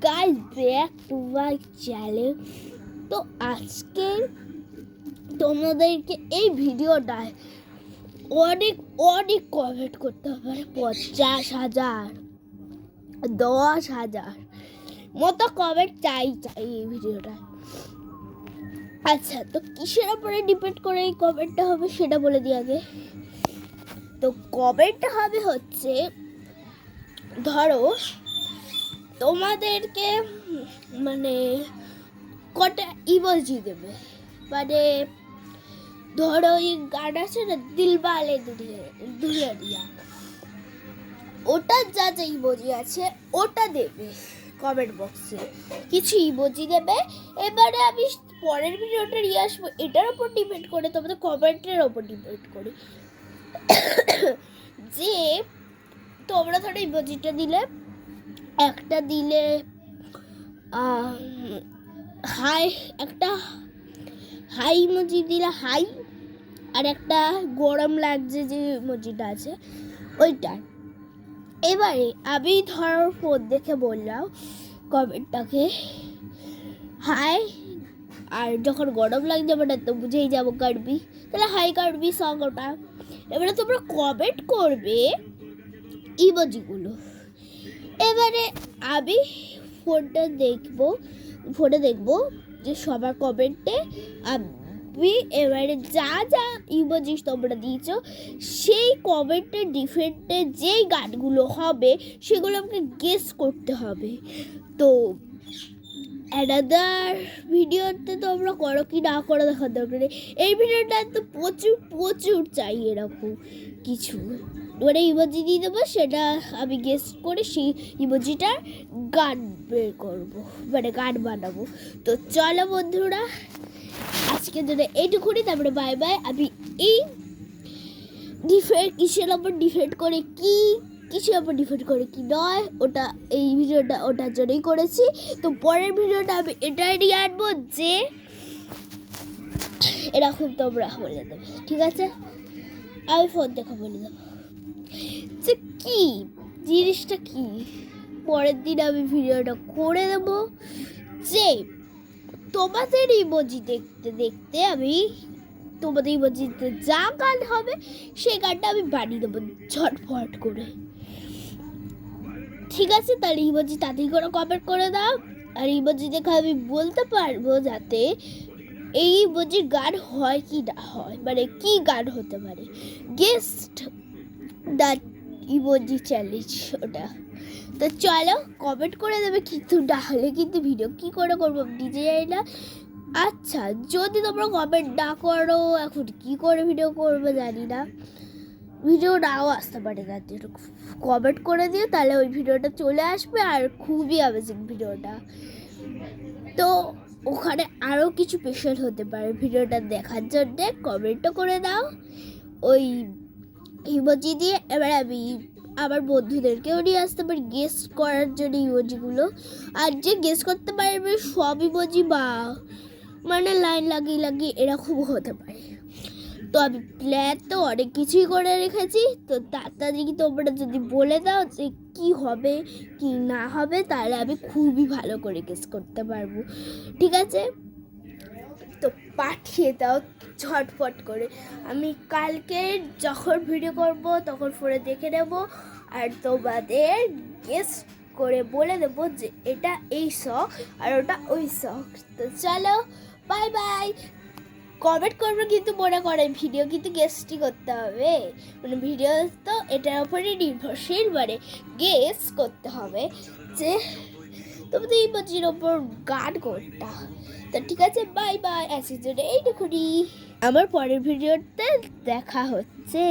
Guys, back to my channel. তো আজকে তোমাদেরকে এই ভিডিওটায় অনেক অনেক কমেন্ট করতে হবে, 50,000 10,000 মতো কমেন্ট চাই এই ভিডিওটায়। আচ্ছা, তো কিসের উপরে ডিপেন্ড করে এই কমেন্টটা হবে সেটা বলে দিই আগে। তো কমেন্টটা হবে হচ্ছে, ধরো তোমাদেরকে মানে কটা ইমোজি দেবে, মানে ধরো এই গান আছে না, দিলবালে দুলহানিয়া, ওটার যা যা ইমোজি আছে ওটা দেবে কমেন্ট বক্সে, কিছু ইমোজি দেবে। এবারে আমি পরের ভিডিওটা নিয়ে আসবো এটার উপর ডিপেন্ড করে, তোমাদের কমেন্টের ওপর ডিপেন্ড করে, যে তোমরা ধরো ইমোজিটা দিলে, একটা দিলে হাই, একটা হাই ইমোজি দিলে হাই, আর একটা গরম লাগছে যে ইমোজিটা আছে ওইটা। এবারে আমি ধরো ফোন দেখে বললাম কমেন্টটাকে হাই, আর যখন গরম লাগছে মানে তো বুঝেই যাবো কাটবি, তাহলে হাই কাটবি সং ওটা। এবারে তোমরা কমেন্ট করবে ইমোজিগুলো। এবারে আমি ফোনে দেখবো যে সবার কমেন্টে আমি এবারে যা যা ইমোজি তোমরা দিয়েছো সেই কমেন্টের ডিফেন্টে যেই গানগুলো হবে সেগুলো আমাকে গেস করতে হবে। তো অ্যানাদার ভিডিওতে তোমরা করো কি না করো দেখার দরকার নেই, এই ভিডিওটা তো প্রচুর চাই এরকম কিছু, মানে ইমোজি দিয়ে দেবো, সেটা আমি গেস করে সেই ইমোজিটার গান বের করবো, মানে গান বানাবো। তো চলো বন্ধুরা, আজকের জন্য এইটুকুনি, তারপরে বাই বাই। আমি এই কিসের ওপর ডিপেন্ড করে কি, কিসের ওপর ডিপেন্ড করে কি নয়, ওটা এই ভিডিওটা ওটার জন্যই করেছি। তো পরের ভিডিওটা আমি এটাই নিয়ে আনবো যে এরকম তোমরা বলে দেবে, ঠিক আছে? আমি ফোন দেখে বলে দেবো যে কি জিনিসটা কি। পরের দিন আমি ভিডিওটা করে দেবো যে তোমাদের ইমোজি দেখতে দেখতে আমি তোমাদের ইমোজিতে যা গান হবে সেই গানটা আমি বানিয়ে দেবো ঝটফট করে, ঠিক আছে? তাহলে ইমোজি তাড়াতাড়ি করে কমেন্ট করে দাও, আর ইমোজি দেখে আমি বলতে পারবো যাতে এই ইমোজির গান হয় কি না হয়, মানে কি গান হতে পারে। গেস্ট দ্য ইমোজি চ্যালেঞ্জ ওটা। তো চলো কমেন্ট করে দেবে, কিন্তু না হলে কিন্তু ভিডিও কি করে করবো নিজে জানি না। আচ্ছা, যদি তোমরা কমেন্ট না করো এখন কি করে ভিডিও করবে জানি না, ভিডিও নাও আসতে পারে, তার জন্য কমেন্ট করে দিও, তাহলে ওই ভিডিওটা চলে আসবে, আর খুবই অ্যামেজিং ভিডিওটা। তো ওখানে আরও কিছু স্পেশাল হতে পারে, ভিডিওটা দেখার জন্যে কমেন্টও করে দাও ওই ইমোজি দিয়ে। এবার আমি আমার বন্ধুদেরকেও নিয়ে আসতে পারি গেস করার জন্য ইমোজিগুলো, আর যে গেস করতে পারবে সব ইমোজি বা মানে লাইন লাগিয়ে এরকমও হতে পারে। তো আমি প্ল্যান তো অনেক কিছুই করে রেখেছি, তো তাড়াতাড়ি তোমরা যদি বলে দাও যে কি হবে কি না হবে, তাহলে আমি খুবই ভালো করে গেস করতে পারবো, ঠিক আছে? তো পাঠিয়ে দাও ঝটফট করে, আমি কালকে যখন ভিডিও করব তখন ফোনে দেখে নেব, আর তোমাদের গেস করে বলে দেবো যে এটা এই সং আর ওটা ওই সং। তো চলো বাই বাই। কমেন্ট করবো কিন্তু মনে করে ভিডিও কিন্তু গেস্টই করতে হবে, মানে ভিডিও তো এটার উপরে নির্ভরশীল, মানে গেস করতে হবে যে তোমাদের এই ইমোজির ওপর গান কোনটা। তো ঠিক আছে, বাই বাই। আজকের জন্য এইটুকুনি, আমার পরের ভিডিওতে দেখা হচ্ছে।